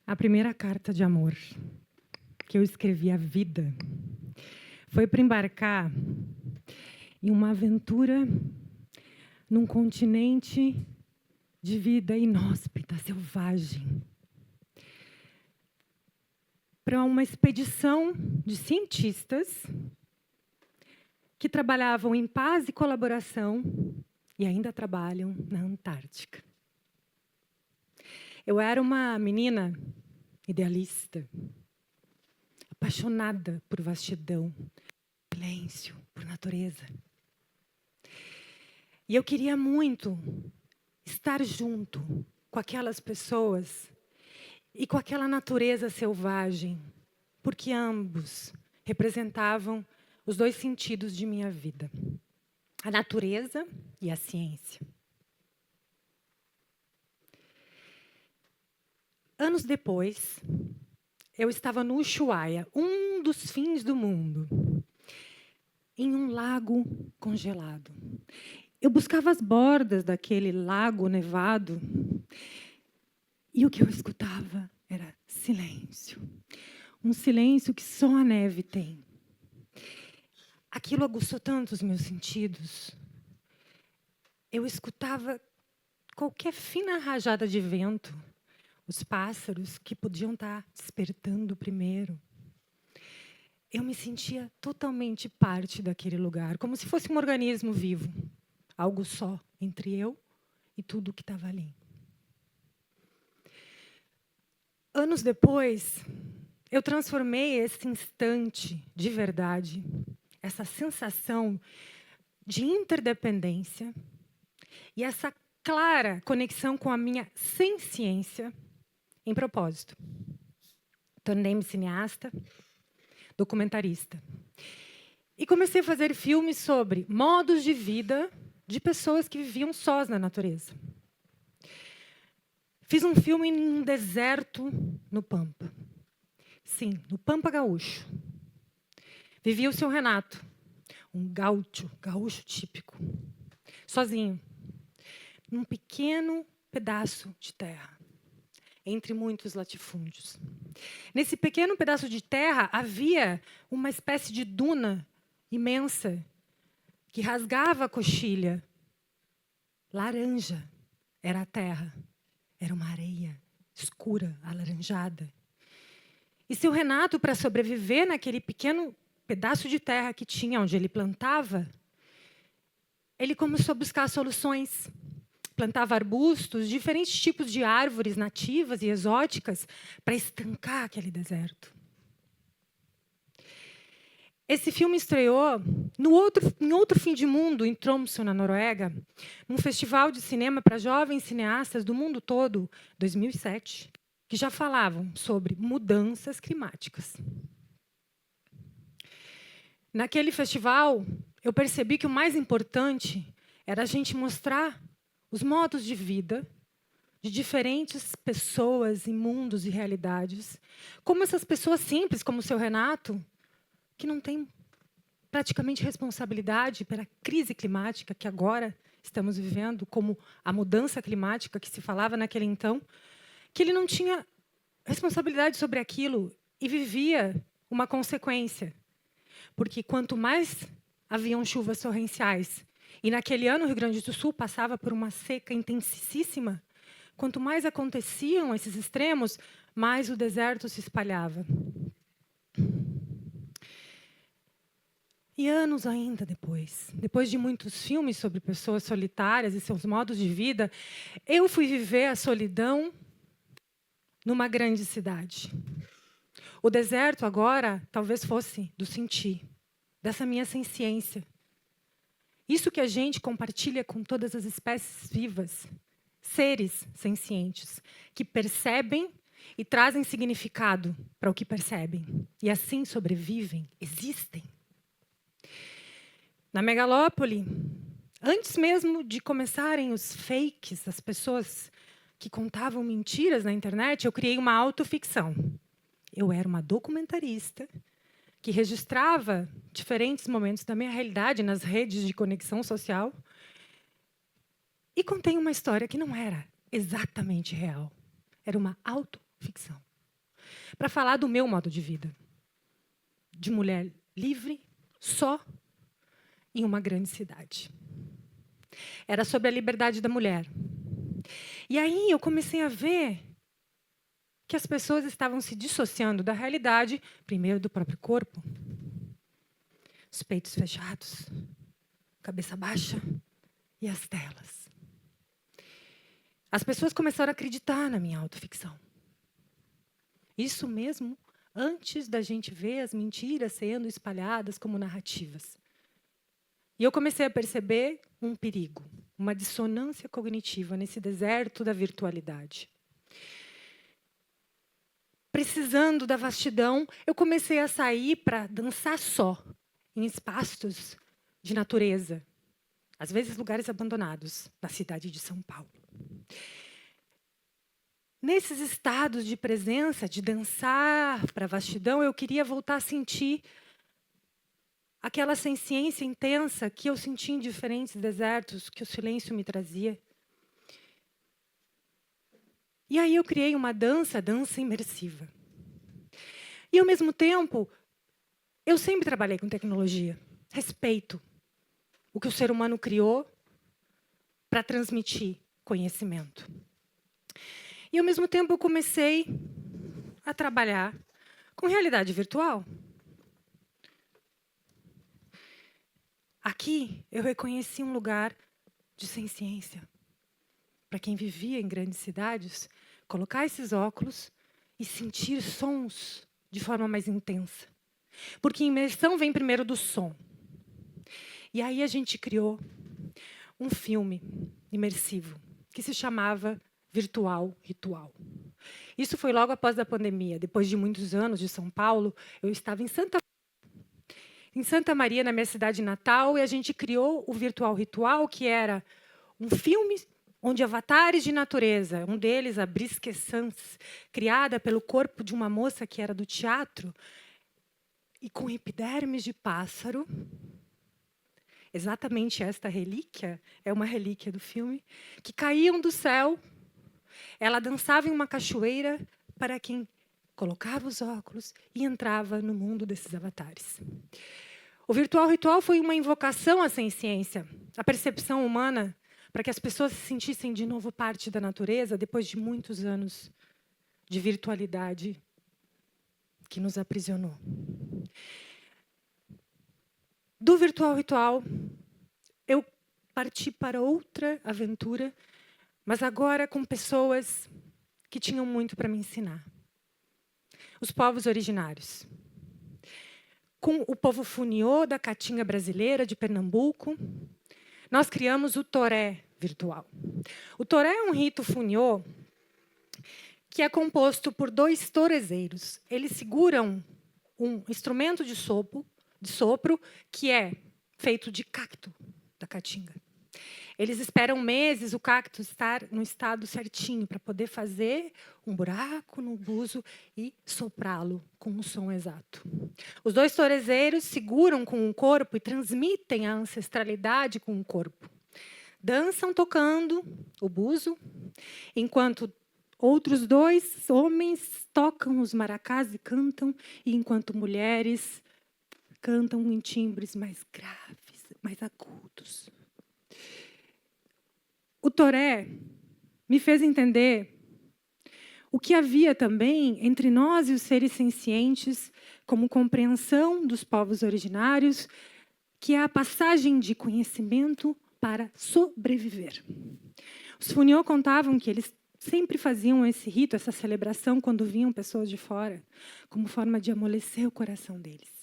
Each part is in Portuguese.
A primeira carta de amor que eu escrevi à vida foi para embarcar em uma aventura num continente de vida inóspita, selvagem. Para uma expedição de cientistas que trabalhavam em paz e colaboração e ainda trabalham na Antártica. Eu era uma menina idealista, apaixonada por vastidão, silêncio, por natureza. E eu queria muito estar junto com aquelas pessoas e com aquela natureza selvagem, porque ambos representavam os dois sentidos de minha vida, a natureza e a ciência. Anos depois, eu estava no Ushuaia, um dos fins do mundo, em um lago congelado. Eu buscava as bordas daquele lago nevado e o que eu escutava era silêncio. Um silêncio que só a neve tem. Aquilo aguçou tanto os meus sentidos. Eu escutava qualquer fina rajada de vento, os pássaros que podiam estar despertando primeiro. Eu me sentia totalmente parte daquele lugar, como se fosse um organismo vivo, algo só entre eu e tudo que estava ali. Anos depois, eu transformei esse instante de verdade, essa sensação de interdependência e essa clara conexão com a minha ciência em propósito. Tornei-me cineasta, documentarista. E comecei a fazer filmes sobre modos de vida de pessoas que viviam sós na natureza. Fiz um filme em um deserto no Pampa. Sim, no Pampa Gaúcho. Vivia o seu Renato, um gaúcho típico, sozinho, num pequeno pedaço de terra, entre muitos latifúndios. Nesse pequeno pedaço de terra havia uma espécie de duna imensa que rasgava a coxilha. Laranja era a terra, era uma areia escura, alaranjada. E seu Renato, para sobreviver naquele pequeno pedaço de terra que tinha, onde ele plantava, ele começou a buscar soluções. Plantava arbustos, diferentes tipos de árvores nativas e exóticas para estancar aquele deserto. Esse filme estreou em outro fim de mundo, em Tromsø, na Noruega, num festival de cinema para jovens cineastas do mundo todo, 2007, que já falavam sobre mudanças climáticas. Naquele festival, eu percebi que o mais importante era a gente mostrar os modos de vida de diferentes pessoas em mundos e realidades, como essas pessoas simples, como o seu Renato, que não têm praticamente responsabilidade pela crise climática que agora estamos vivendo, como a mudança climática que se falava naquele então, que ele não tinha responsabilidade sobre aquilo e vivia uma consequência. Porque quanto mais haviam chuvas torrenciais, e naquele ano o Rio Grande do Sul passava por uma seca intensíssima, quanto mais aconteciam esses extremos, mais o deserto se espalhava. E anos ainda depois de muitos filmes sobre pessoas solitárias e seus modos de vida, eu fui viver a solidão numa grande cidade. O deserto agora talvez fosse do sentir, dessa minha ciência. Isso que a gente compartilha com todas as espécies vivas, seres sencientes, que percebem e trazem significado para o que percebem. E assim sobrevivem, existem. Na megalópole, antes mesmo de começarem os fakes, as pessoas que contavam mentiras na internet, eu criei uma autoficção. Eu era uma documentarista que registrava diferentes momentos da minha realidade nas redes de conexão social e contei uma história que não era exatamente real. Era uma autoficção. para falar do meu modo de vida. De mulher livre, só, em uma grande cidade. Era sobre a liberdade da mulher. E aí eu comecei a ver que as pessoas estavam se dissociando da realidade, primeiro do próprio corpo, os peitos fechados, cabeça baixa e as telas. As pessoas começaram a acreditar na minha autoficção. Isso mesmo antes da gente ver as mentiras sendo espalhadas como narrativas. E eu comecei a perceber um perigo, uma dissonância cognitiva nesse deserto da virtualidade. Precisando da vastidão, eu comecei a sair para dançar só, em espaços de natureza, às vezes lugares abandonados, na cidade de São Paulo. Nesses estados de presença, de dançar para a vastidão, eu queria voltar a sentir aquela senciência intensa que eu senti em diferentes desertos, que o silêncio me trazia. E aí eu criei uma dança imersiva. E, ao mesmo tempo, eu sempre trabalhei com tecnologia. Respeito o que o ser humano criou para transmitir conhecimento. E, ao mesmo tempo, eu comecei a trabalhar com realidade virtual. Aqui, eu reconheci um lugar de senciência. Para quem vivia em grandes cidades, colocar esses óculos e sentir sons de forma mais intensa. Porque imersão vem primeiro do som. E aí a gente criou um filme imersivo que se chamava Virtual Ritual. Isso foi logo após a pandemia. Depois de muitos anos de São Paulo, eu estava em Santa Maria, na minha cidade natal, e a gente criou o Virtual Ritual, que era um filme onde avatares de natureza, um deles, a Brisque Sans, criada pelo corpo de uma moça que era do teatro, e com epidermes de pássaro, exatamente esta relíquia, é uma relíquia do filme, que caíam do céu. Ela dançava em uma cachoeira para quem colocava os óculos e entrava no mundo desses avatares. O Virtual Ritual foi uma invocação à ciência, à percepção humana, para que as pessoas se sentissem de novo parte da natureza, depois de muitos anos de virtualidade que nos aprisionou. Do Virtual Ritual, eu parti para outra aventura, mas agora com pessoas que tinham muito para me ensinar. Os povos originários. Com o povo Funiô, da Caatinga brasileira, de Pernambuco, nós criamos o toré virtual. O toré é um rito Funiô que é composto por 2 torezeiros. Eles seguram um instrumento de sopro que é feito de cacto da Caatinga. Eles esperam meses o cacto estar no estado certinho para poder fazer um buraco no buzo e soprá-lo com um som exato. Os 2 torezeiros seguram com o corpo e transmitem a ancestralidade com o corpo. Dançam tocando o buzo, enquanto outros 2 homens tocam os maracás e cantam, e enquanto mulheres cantam em timbres mais graves, mais agudos. O toré me fez entender o que havia também entre nós e os seres sencientes, como compreensão dos povos originários, que é a passagem de conhecimento para sobreviver. Os Funiô contavam que eles sempre faziam esse rito, essa celebração, quando vinham pessoas de fora, como forma de amolecer o coração deles.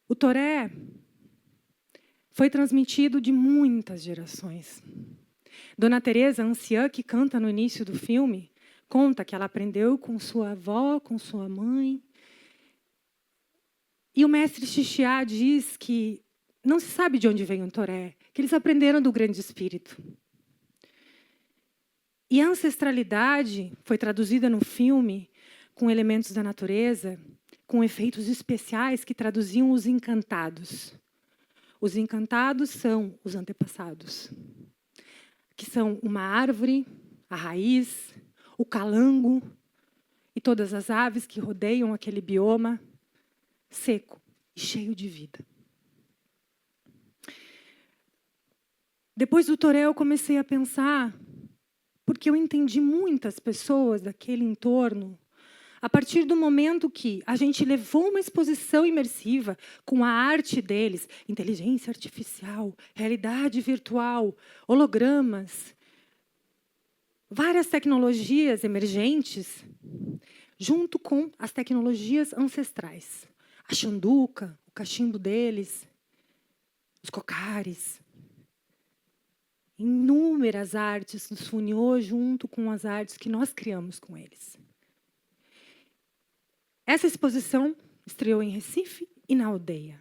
O toré foi transmitido de muitas gerações. Dona Teresa, a anciã que canta no início do filme, conta que ela aprendeu com sua avó, com sua mãe. E o mestre Xixiá diz que não se sabe de onde vem o toré, que eles aprenderam do grande espírito. E a ancestralidade foi traduzida no filme com elementos da natureza, com efeitos especiais que traduziam os encantados. Os encantados são os antepassados, que são uma árvore, a raiz, o calango e todas as aves que rodeiam aquele bioma seco e cheio de vida. Depois do Toré, eu comecei a pensar, porque eu entendi muitas pessoas daquele entorno, a partir do momento que a gente levou uma exposição imersiva com a arte deles, inteligência artificial, realidade virtual, hologramas, várias tecnologias emergentes, junto com as tecnologias ancestrais. A xanduca, o cachimbo deles, os cocares. Inúmeras artes nos funiou junto com as artes que nós criamos com eles. Essa exposição estreou em Recife e na aldeia.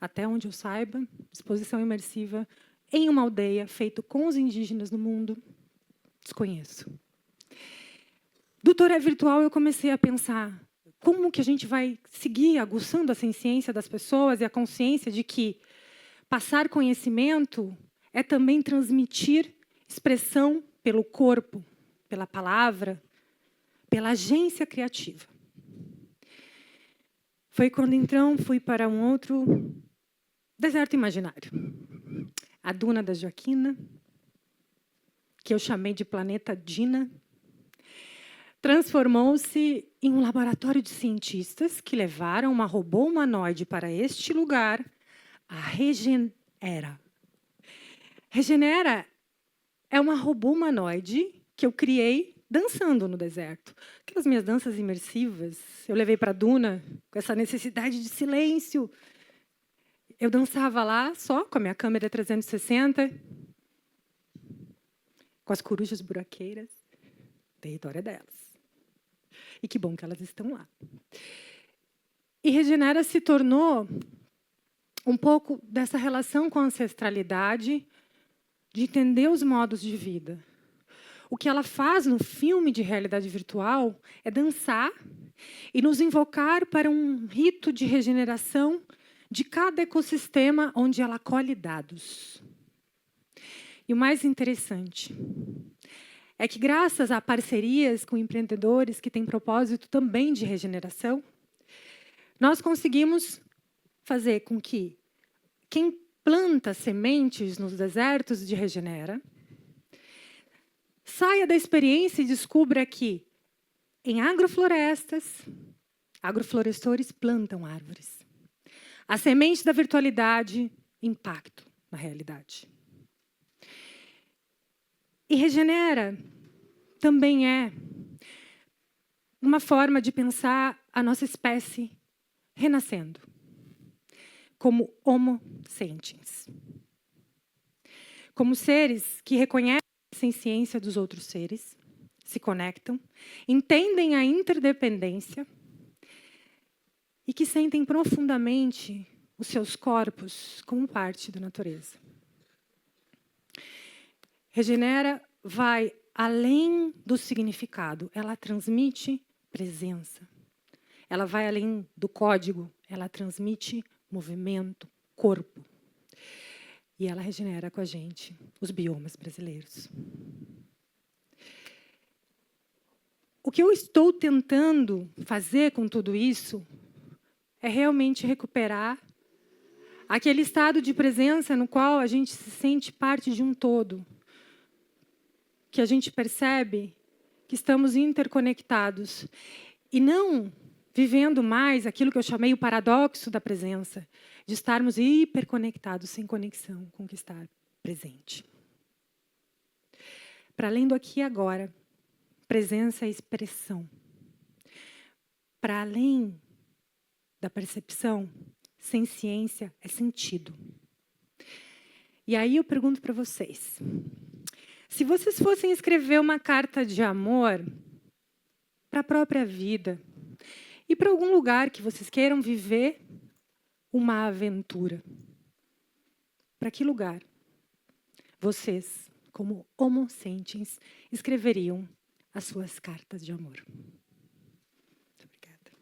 Até onde eu saiba, exposição imersiva em uma aldeia, feito com os indígenas do mundo, desconheço. Do Toré Virtual, eu comecei a pensar como que a gente vai seguir aguçando a ciência das pessoas e a consciência de que passar conhecimento é também transmitir expressão pelo corpo, pela palavra, pela agência criativa. Foi quando, então, fui para um outro deserto imaginário. A Duna da Joaquina, que eu chamei de Planeta Dina, transformou-se em um laboratório de cientistas que levaram uma robô humanoide para este lugar, a Regenera. Regenera é uma robô humanoide que eu criei dançando no deserto. Aquelas minhas danças imersivas, eu levei para a Duna com essa necessidade de silêncio. Eu dançava lá só com a minha câmera 360, com as corujas buraqueiras. O território é delas. E que bom que elas estão lá. E Regenera se tornou um pouco dessa relação com a ancestralidade, de entender os modos de vida. O que ela faz no filme de realidade virtual é dançar e nos invocar para um rito de regeneração de cada ecossistema onde ela colhe dados. E o mais interessante é que, graças a parcerias com empreendedores que têm propósito também de regeneração, nós conseguimos fazer com que quem planta sementes nos desertos de Regenera saia da experiência e descubra que, em agroflorestas, agroflorestores plantam árvores. A semente da virtualidade, impacto na realidade. E Regenera também é uma forma de pensar a nossa espécie renascendo, como Homo sapiens. Como seres que reconhecem a ciência dos outros seres, se conectam, entendem a interdependência e que sentem profundamente os seus corpos como parte da natureza. Regenera vai além do significado, ela transmite presença. Ela vai além do código, ela transmite movimento, corpo. E ela regenera com a gente os biomas brasileiros. O que eu estou tentando fazer com tudo isso é realmente recuperar aquele estado de presença no qual a gente se sente parte de um todo, que a gente percebe que estamos interconectados e não vivendo mais aquilo que eu chamei o paradoxo da presença, de estarmos hiperconectados, sem conexão com o que está presente. Para além do aqui e agora, presença é expressão. Para além da percepção, sem ciência é sentido. E aí eu pergunto para vocês, se vocês fossem escrever uma carta de amor para a própria vida e para algum lugar que vocês queiram viver uma aventura, para que lugar vocês, como Homo sapiens, escreveriam as suas cartas de amor? Muito obrigada.